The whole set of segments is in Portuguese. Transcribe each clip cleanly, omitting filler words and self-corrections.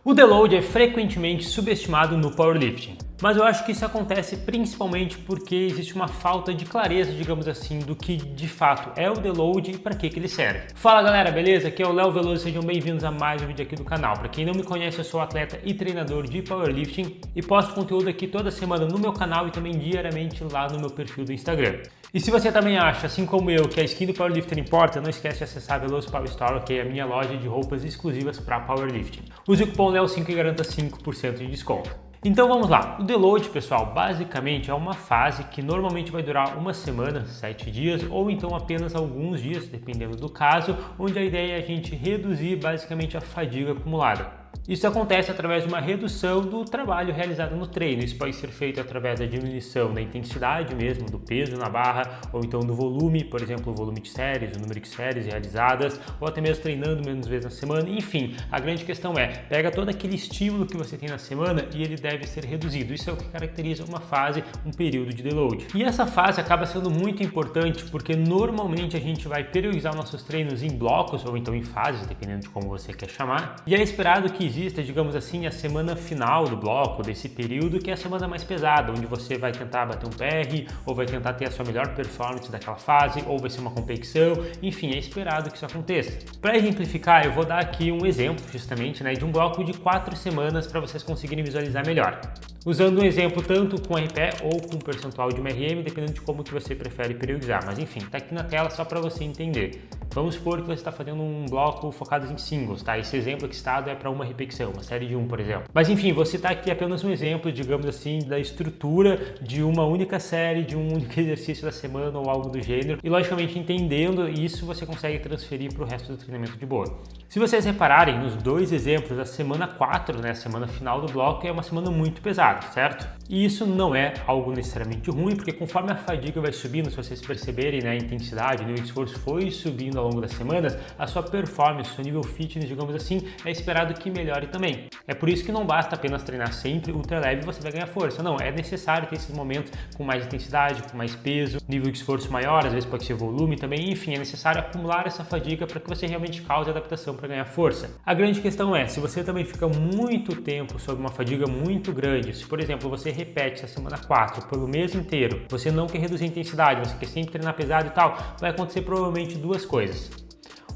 O deload é frequentemente subestimado no powerlifting, mas eu acho que isso acontece principalmente porque existe uma falta de clareza, digamos assim, do que de fato é o deload e para que ele serve. Fala galera, beleza? Aqui é o Léo Veloso, sejam bem-vindos a mais um vídeo aqui do canal. Para quem não me conhece, eu sou atleta e treinador de powerlifting e posto conteúdo aqui toda semana no meu canal e também diariamente lá no meu perfil do Instagram. E se você também acha, assim como eu, que a skin do powerlifter importa, não esquece de acessar a Veloso Power Store, que é a minha loja de roupas exclusivas para powerlifting. Use o cupom LEO5 e garanta 5% de desconto. Então vamos lá, o deload, pessoal, basicamente é uma fase que normalmente vai durar uma semana, 7 dias, ou então apenas alguns dias, dependendo do caso, onde a ideia é a gente reduzir basicamente a fadiga acumulada. Isso acontece através de uma redução do trabalho realizado no treino. Isso pode ser feito através da diminuição da intensidade mesmo, do peso na barra, ou então do volume, por exemplo, o volume de séries, o número de séries realizadas, ou até mesmo treinando menos vezes na semana. Enfim, a grande questão é, pega todo aquele estímulo que você tem na semana e ele deve ser reduzido. Isso é o que caracteriza uma fase, um período de deload. E essa fase acaba sendo muito importante porque normalmente a gente vai periodizar nossos treinos em blocos, ou então em fases, dependendo de como você quer chamar, e é esperado que exista, digamos assim, a semana final do bloco, desse período, que é a semana mais pesada, onde você vai tentar bater um PR, ou vai tentar ter a sua melhor performance daquela fase, ou vai ser uma competição, enfim, é esperado que isso aconteça. Para exemplificar, eu vou dar aqui um exemplo, justamente, de um bloco de 4 semanas para vocês conseguirem visualizar melhor. Usando um exemplo tanto com RPE ou com percentual de MRM, dependendo de como que você prefere periodizar, mas enfim, tá aqui na tela só para você entender. Vamos supor que você está fazendo um bloco focado em singles, tá? Esse exemplo aqui citado é para uma repetição, uma série de 1, por exemplo. Mas enfim, você está aqui apenas um exemplo, digamos assim, da estrutura de uma única série, de um único exercício da semana ou algo do gênero. E logicamente, entendendo isso, você consegue transferir para o resto do treinamento de boa. Se vocês repararem nos dois exemplos, a semana 4, a semana final do bloco, é uma semana muito pesada, certo? E isso não é algo necessariamente ruim, porque conforme a fadiga vai subindo, se vocês perceberem, a intensidade, o nível de esforço foi subindo ao longo das semanas, a sua performance, o seu nível fitness, digamos assim, é esperado que melhore também. É por isso que não basta apenas treinar sempre ultra leve e você vai ganhar força. Não, é necessário ter esses momentos com mais intensidade, com mais peso, nível de esforço maior, às vezes pode ser volume também, enfim, é necessário acumular essa fadiga para que você realmente cause adaptação para ganhar força. A grande questão é, se você também fica muito tempo sob uma fadiga muito grande, se por exemplo você repete essa semana 4 pelo mês inteiro, você não quer reduzir a intensidade, você quer sempre treinar pesado e tal, vai acontecer provavelmente duas coisas.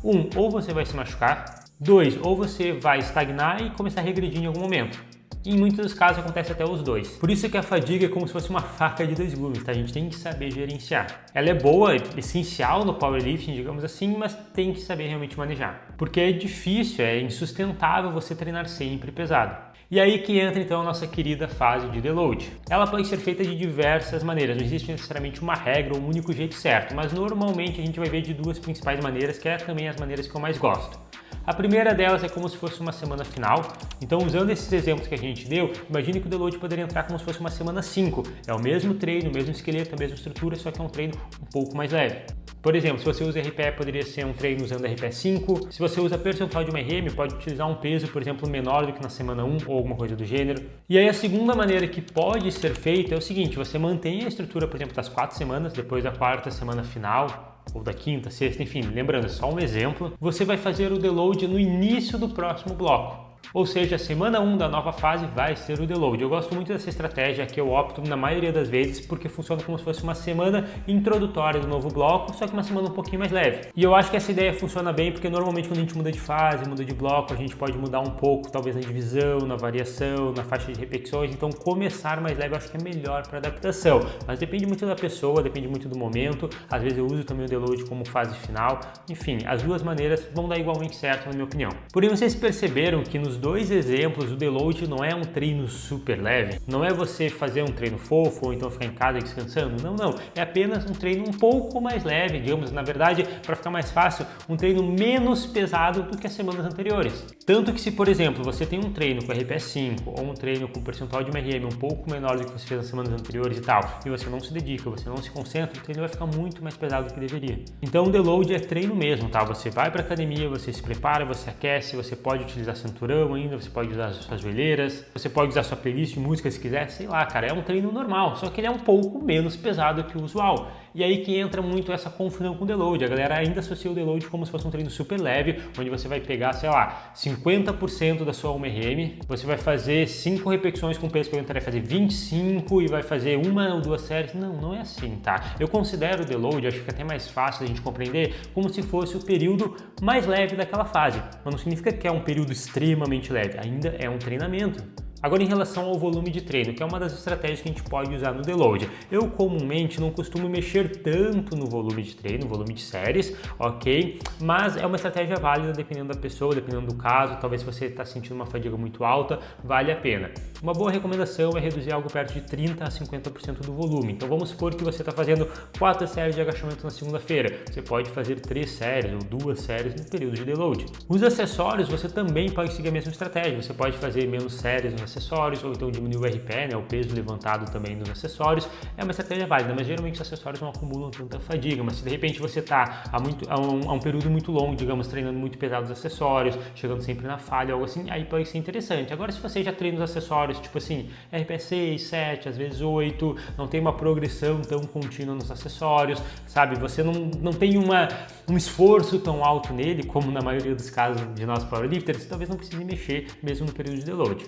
Ou você vai se machucar. 2, ou você vai estagnar e começar a regredir em algum momento. Em muitos dos casos acontece até os dois. Por isso que a fadiga é como se fosse uma faca de dois gumes, tá? A gente tem que saber gerenciar. Ela é boa, é essencial no powerlifting, digamos assim, mas tem que saber realmente manejar. Porque é difícil, é insustentável você treinar sempre pesado. E aí que entra então a nossa querida fase de deload. Ela pode ser feita de diversas maneiras, não existe necessariamente uma regra ou um único jeito certo, mas normalmente a gente vai ver de duas principais maneiras, que é também as maneiras que eu mais gosto. A primeira delas é como se fosse uma semana final, então usando esses exemplos que a gente deu, imagine que o deload poderia entrar como se fosse uma semana 5, é o mesmo treino, o mesmo esqueleto, a mesma estrutura, só que é um treino um pouco mais leve. Por exemplo, se você usa RPE, poderia ser um treino usando RPE 5. Se você usa percentual de MRM, pode utilizar um peso, por exemplo, menor do que na semana 1 ou alguma coisa do gênero. E aí a segunda maneira que pode ser feita é o seguinte, você mantém a estrutura, por exemplo, das 4 semanas, depois da 4ª semana final, ou da 5ª, 6ª, enfim, lembrando, é só um exemplo, você vai fazer o deload no início do próximo bloco. Ou seja, a semana 1 da nova fase vai ser o deload. Eu gosto muito dessa estratégia que eu opto na maioria das vezes porque funciona como se fosse uma semana introdutória do novo bloco, só que uma semana um pouquinho mais leve. E eu acho que essa ideia funciona bem porque normalmente quando a gente muda de fase, muda de bloco, a gente pode mudar um pouco, talvez na divisão, na variação, na faixa de repetições. Então começar mais leve eu acho que é melhor para adaptação. Mas depende muito da pessoa, depende muito do momento. Às vezes eu uso também o deload como fase final. Enfim, as duas maneiras vão dar igualmente certo na minha opinião. Porém, vocês perceberam que nos dois exemplos, o deload não é um treino super leve, não é você fazer um treino fofo ou então ficar em casa descansando, não, é apenas um treino um pouco mais leve, digamos, na verdade, para ficar mais fácil, um treino menos pesado do que as semanas anteriores. Tanto que se, por exemplo, você tem um treino com RPE 5 ou um treino com percentual de MRM um pouco menor do que você fez nas semanas anteriores e tal, e você não se dedica, você não se concentra, o treino vai ficar muito mais pesado do que deveria. Então o deload é treino mesmo, tá? Você vai para academia, você se prepara, você aquece, você pode utilizar cinturão, padrão ainda, você pode usar as suas joelheiras, você pode usar sua playlist de música se quiser, sei lá, cara, é um treino normal, só que ele é um pouco menos pesado que o usual. E aí que entra muito essa confusão com o deload. A galera ainda associa o deload como se fosse um treino super leve, onde você vai pegar, sei lá, 50% da sua 1RM, você vai fazer 5 repetições com peso que eu vai fazer 25 e vai fazer 1 ou 2 séries. Não é assim, tá? Eu considero o deload, acho que é até mais fácil a gente compreender, como se fosse o período mais leve daquela fase. Mas não significa que é um período extremamente leve, ainda é um treinamento. Agora, em relação ao volume de treino, que é uma das estratégias que a gente pode usar no deload, eu comumente não costumo mexer tanto no volume de treino, no volume de séries, ok? Mas é uma estratégia válida dependendo da pessoa, dependendo do caso. Talvez se você está sentindo uma fadiga muito alta, vale a pena. Uma boa recomendação é reduzir algo perto de 30% a 50% do volume. Então vamos supor que você está fazendo 4 séries de agachamento na segunda-feira. Você pode fazer 3 séries ou 2 séries no período de deload. Os acessórios, você também pode seguir a mesma estratégia. Você pode fazer menos séries nos acessórios, ou então diminuir o RPE, né, o peso levantado também nos acessórios. É uma estratégia válida, mas geralmente os acessórios não acumulam tanta fadiga. Mas se de repente você está há um período muito longo, digamos, treinando muito pesado os acessórios, chegando sempre na falha, algo assim, aí pode ser interessante. Agora, se você já treina os acessórios, tipo assim, RPE 6, 7, às vezes 8, não tem uma progressão tão contínua nos acessórios, sabe? Você não tem um esforço tão alto nele, como na maioria dos casos de nós powerlifters, talvez não precise mexer mesmo no período de deload.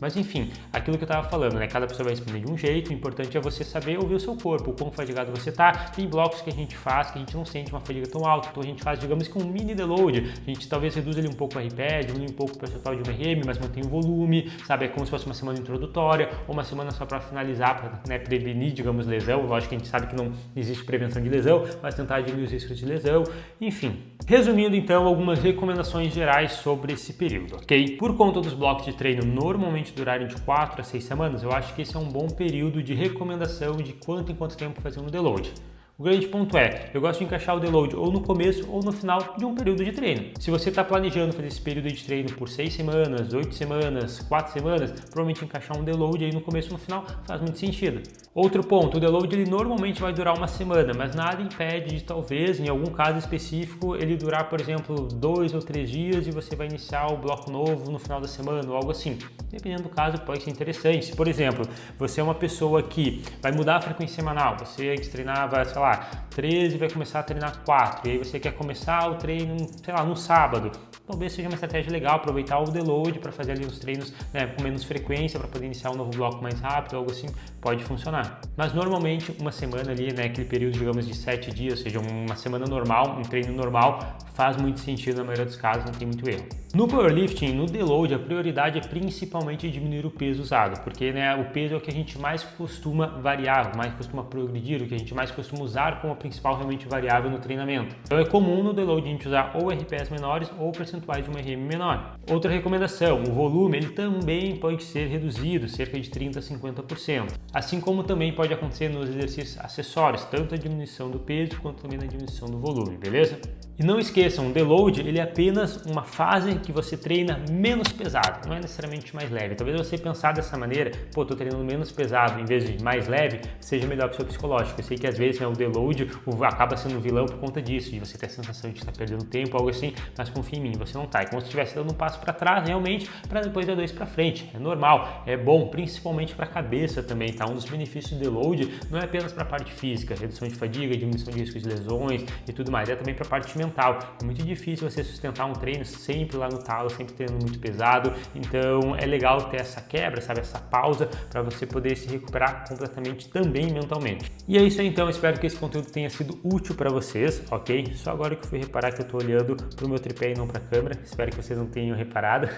Mas enfim, aquilo que eu estava falando, né? Cada pessoa vai responder de um jeito, o importante é você saber ouvir o seu corpo, o quão fadigado você tá. Tem blocos que a gente faz que a gente não sente uma fadiga tão alta, então a gente faz, digamos que um mini deload, a gente talvez reduza ali um pouco o RPE, diminui um pouco o percentual de 1RM, mas mantém o volume, sabe? É como se fosse uma semana introdutória ou uma semana só para finalizar, para, né, prevenir, digamos, lesão. Lógico que a gente sabe que não existe prevenção de lesão, mas tentar diminuir os riscos de lesão, enfim. Resumindo então, algumas recomendações gerais sobre esse período, ok? Por conta dos blocos de treino normalmente durarem de 4 a 6 semanas, eu acho que esse é um bom período de recomendação de quanto em quanto tempo fazer um deload. O grande ponto é, eu gosto de encaixar o deload ou no começo ou no final de um período de treino. Se você está planejando fazer esse período de treino por 6 semanas, 8 semanas, 4 semanas, provavelmente encaixar um deload aí no começo ou no final faz muito sentido. Outro ponto, o deload ele normalmente vai durar uma semana, mas nada impede de talvez, em algum caso específico, ele durar, por exemplo, 2 ou 3 dias e você vai iniciar o bloco novo no final da semana ou algo assim. Dependendo do caso, pode ser interessante. Se, por exemplo, você é uma pessoa que vai mudar a frequência semanal, você que treinava, sei lá, 13 vai começar a treinar 4, e aí você quer começar o treino, sei lá, no sábado. Talvez seja uma estratégia legal aproveitar o deload para fazer ali os treinos, né, com menos frequência, para poder iniciar um novo bloco mais rápido, algo assim, pode funcionar. Mas normalmente uma semana ali, né, aquele período, digamos, de 7 dias, ou seja, uma semana normal, um treino normal, faz muito sentido na maioria dos casos, não tem muito erro. No powerlifting, no deload, a prioridade é principalmente diminuir o peso usado, porque, né, o peso é o que a gente mais costuma variar, mais costuma progredir, o que a gente mais costuma usar como a principal realmente variável no treinamento. Então é comum no deload a gente usar ou RPEs menores ou percentuais de uma RM menor. Outra recomendação, o volume ele também pode ser reduzido, cerca de 30% a 50%. Assim como também pode acontecer nos exercícios acessórios, tanto a diminuição do peso quanto também a diminuição do volume, beleza? E não esqueçam, o deload ele é apenas uma fase que você treina menos pesado, não é necessariamente mais leve. Talvez você pensar dessa maneira, pô, tô treinando menos pesado em vez de mais leve, seja melhor para o seu psicológico. Eu sei que às vezes, né, o deload acaba sendo um vilão por conta disso, de você ter a sensação de estar perdendo tempo, algo assim, mas confia em mim, você não tá. É como se estivesse dando um passo para trás realmente, para depois dar 2 para frente. É normal, é bom, principalmente para a cabeça também, tá? Um dos benefícios do deload não é apenas para a parte física, redução de fadiga, diminuição de riscos de lesões e tudo mais, é também para a parte mental. É muito difícil você sustentar um treino sempre lá no talo, sempre treinando muito pesado, então é legal ter essa quebra, sabe, essa pausa para você poder se recuperar completamente também mentalmente. E é isso aí, então, espero que esse conteúdo tenha sido útil para vocês, ok? Só agora que eu fui reparar que eu tô olhando pro meu tripé e não pra câmera, espero que vocês não tenham reparado.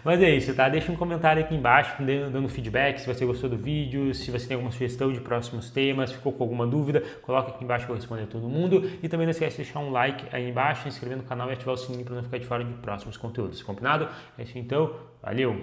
Mas é isso, tá? Deixa um comentário aqui embaixo dando feedback, se você gostou do vídeo, se você tem alguma sugestão de próximos temas, ficou com alguma dúvida, coloca aqui embaixo que eu vou responder a todo mundo. E também não esquece de deixar um like aí embaixo, se inscrever no canal e ativar o sininho para não ficar de fora de próximos conteúdos, combinado? É isso então, valeu!